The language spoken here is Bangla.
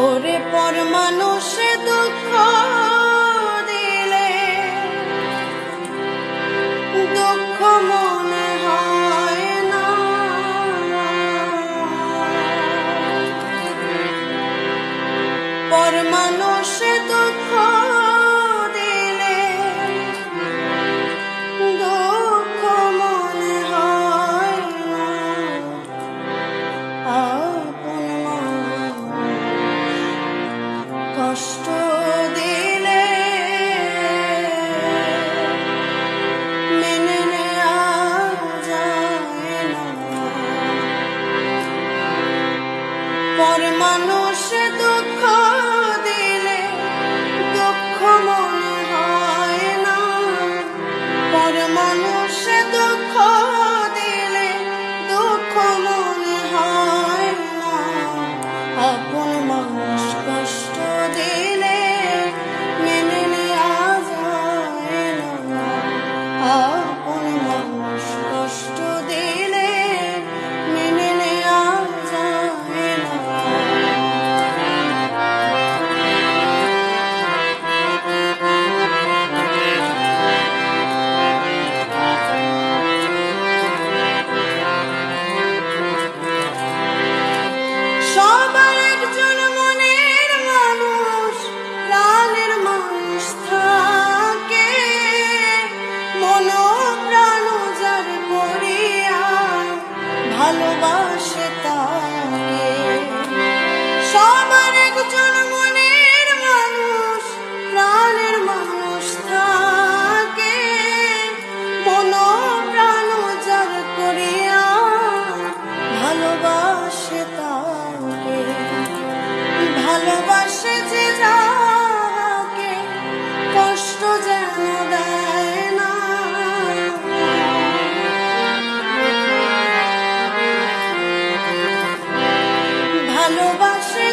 ওরে পর মানুষে দুঃখ দিলে দুঃখ মনে হয় না, পর মানুষে দুঃখ দিলে দুঃখ মনে হয় না। আপন কষ্ট দিলে মেনে নেওয়া যায় না, পর মানুষে দুঃখ দিলে দুঃখ মনে হয় না, পর মানুষে দুঃখ দিলে দুঃখ মনে হয় না। আপন মানুষ কষ্ট দিলে মেনে নেওয়া যায় না, আপন মানুষ কষ্ট দিলে মেনে নেওয়া যায় না। সবার একজন মনের মানুষ, প্রাণের মানুষ থাকে, মন প্রাণ যার করিয়া ভালোবাসে তাকে। সবার একজন মনের মানুষ, প্রাণের মানুষ থাকে, মন প্রাণ যার করিয়া ভালোবাসে তাকে। ভালোবাসে যে যাকে কষ্ট যেন দেয় না, ভালোবাসে